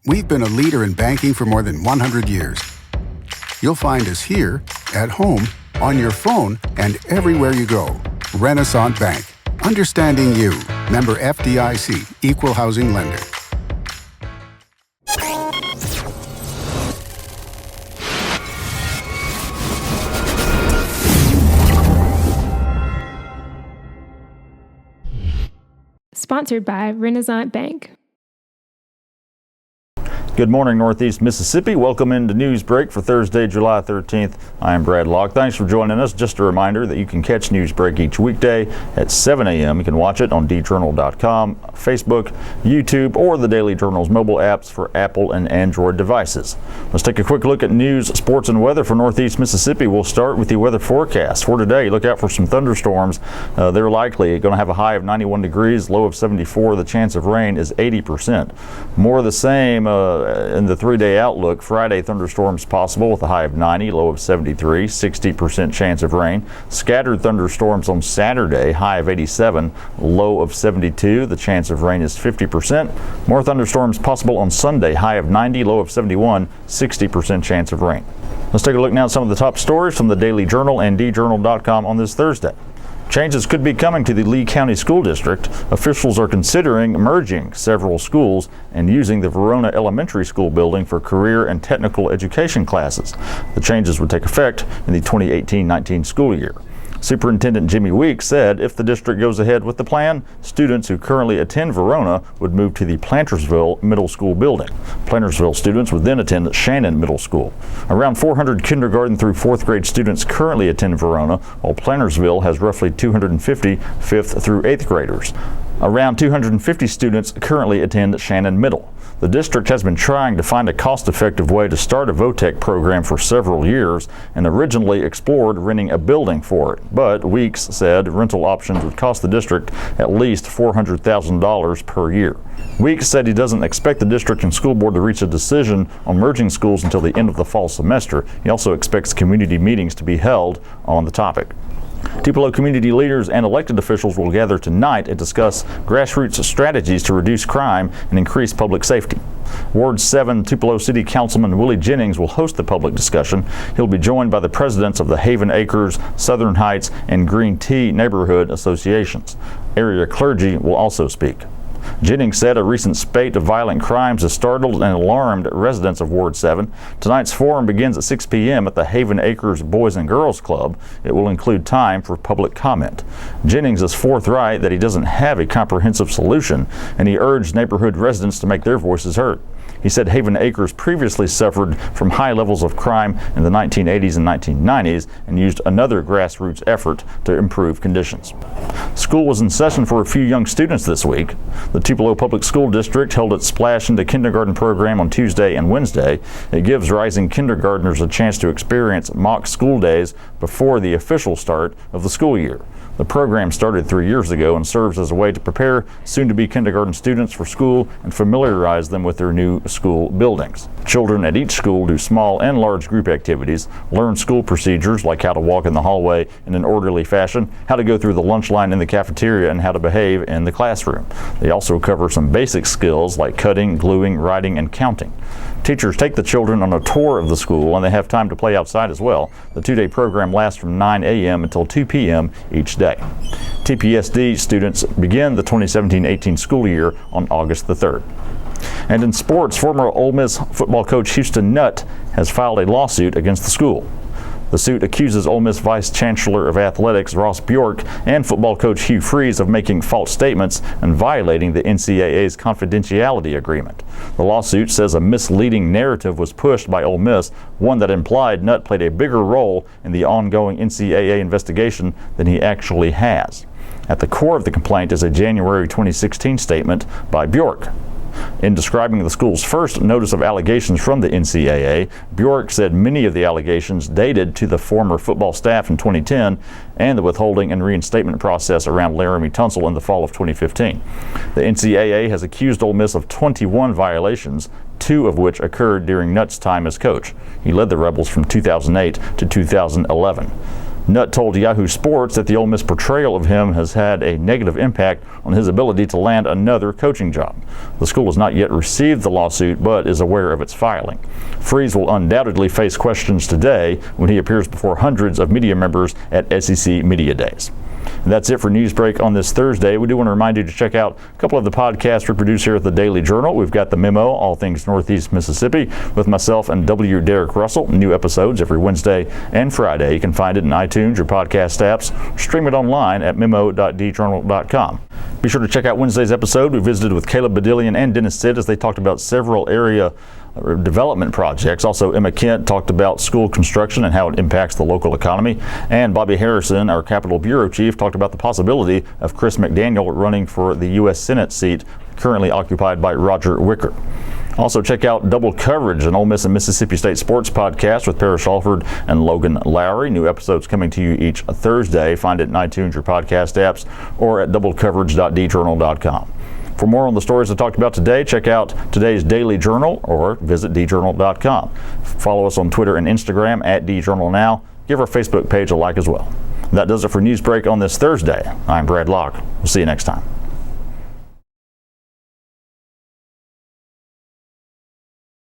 We've been a leader in banking for more than 100 years. You'll find us here, at home, on your phone, and everywhere you go. Renaissance Bank. Understanding you. Member FDIC. Equal housing lender. Sponsored by Renaissance Bank. Good morning, Northeast Mississippi. Welcome into Newsbreak for Thursday, July 13th. I am Brad Locke. Thanks for joining us. Just a reminder that you can catch Newsbreak each weekday at 7 a.m. You can watch it on djournal.com, Facebook, YouTube, or the Daily Journal's mobile apps for Apple and Android devices. Let's take a quick look at news, sports, and weather for Northeast Mississippi. We'll start with the weather forecast. For today, look out for some thunderstorms. They're likely. Going to have a high of 91 degrees, low of 74. The chance of rain is 80%. More of the same in the 3-day outlook. Friday, thunderstorms possible with a high of 90, low of 73, 60% chance of rain. Scattered thunderstorms on Saturday, high of 87, low of 72. The chance of rain is 50%. More thunderstorms possible on Sunday, high of 90, low of 71, 60% chance of rain. Let's take a look now at some of the top stories from the Daily Journal and djournal.com on this Thursday. Changes could be coming to the Lee County School District. Officials are considering merging several schools and using the Verona Elementary School building for career and technical education classes. The changes would take effect in the 2018-19 school year. Superintendent Jimmy Weeks said if the district goes ahead with the plan, students who currently attend Verona would move to the Plantersville Middle School building. Plantersville students would then attend Shannon Middle School. Around 400 kindergarten through 4th grade students currently attend Verona, while Plantersville has roughly 250 5th through 8th graders. Around 250 students currently attend Shannon Middle. The district has been trying to find a cost-effective way to start a VOTEC program for several years and originally explored renting a building for it. But Weeks said rental options would cost the district at least $400,000 per year. Weeks said he doesn't expect the district and school board to reach a decision on merging schools until the end of the fall semester. He also expects community meetings to be held on the topic. Tupelo community leaders and elected officials will gather tonight and discuss grassroots strategies to reduce crime and increase public safety. Ward 7 Tupelo City Councilman Willie Jennings will host the public discussion. He'll be joined by the presidents of the Haven Acres, Southern Heights, and Green Tea neighborhood associations. Area clergy will also speak. Jennings said a recent spate of violent crimes has startled and alarmed residents of Ward 7. Tonight's forum begins at 6 p.m. at the Haven Acres Boys and Girls Club. It will include time for public comment. Jennings is forthright that he doesn't have a comprehensive solution, and he urged neighborhood residents to make their voices heard. He said Haven Acres previously suffered from high levels of crime in the 1980s and 1990s and used another grassroots effort to improve conditions. School was in session for a few young students this week. The Tupelo Public School District held its Splash into Kindergarten program on Tuesday and Wednesday. It gives rising kindergartners a chance to experience mock school days before the official start of the school year. The program started 3 years ago and serves as a way to prepare soon-to-be kindergarten students for school and familiarize them with their new school buildings. Children at each school do small and large group activities, learn school procedures like how to walk in the hallway in an orderly fashion, how to go through the lunch line in the cafeteria, and how to behave in the classroom. They also cover some basic skills like cutting, gluing, writing, and counting. Teachers take the children on a tour of the school, and they have time to play outside as well. The 2-day program lasts from 9 a.m. until 2 p.m. each day. TPSD students begin the 2017-18 school year on August the 3rd. And in sports, former Ole Miss football coach Houston Nutt has filed a lawsuit against the school. The suit accuses Ole Miss Vice Chancellor of Athletics Ross Bjork and football coach Hugh Freeze of making false statements and violating the NCAA's confidentiality agreement. The lawsuit says a misleading narrative was pushed by Ole Miss, one that implied Nutt played a bigger role in the ongoing NCAA investigation than he actually has. At the core of the complaint is a January 2016 statement by Bjork. In describing the school's first notice of allegations from the NCAA, Bjork said many of the allegations dated to the former football staff in 2010 and the withholding and reinstatement process around Laramie Tunsil in the fall of 2015. The NCAA has accused Ole Miss of 21 violations, 2 of which occurred during Nutt's time as coach. He led the Rebels from 2008 to 2011. Nutt told Yahoo Sports that the Ole Miss portrayal of him has had a negative impact on his ability to land another coaching job. The school has not yet received the lawsuit, but is aware of its filing. Freeze will undoubtedly face questions today when he appears before hundreds of media members at SEC Media Days. And that's it for Newsbreak on this Thursday. We do want to remind you to check out a couple of the podcasts we produce here at the Daily Journal. We've got The Memo, All Things Northeast Mississippi, with myself and W. Derek Russell. New episodes every Wednesday and Friday. You can find it in iTunes or podcast apps, or stream it online at memo.djournal.com. Be sure to check out Wednesday's episode. We visited with Caleb Badillion and Dennis Sid as they talked about several area development projects. Also, Emma Kent talked about school construction and how it impacts the local economy. And Bobby Harrison, our Capitol Bureau Chief, talked about the possibility of Chris McDaniel running for the U.S. Senate seat currently occupied by Roger Wicker. Also, check out Double Coverage, an Ole Miss and Mississippi State sports podcast with Parrish Alford and Logan Lowry. New episodes coming to you each Thursday. Find it in iTunes or podcast apps or at doublecoverage.djournal.com. For more on the stories I talked about today, check out today's Daily Journal or visit djournal.com. Follow us on Twitter and Instagram at djournalnow. Give our Facebook page a like as well. That does it for Newsbreak on this Thursday. I'm Brad Locke. We'll see you next time.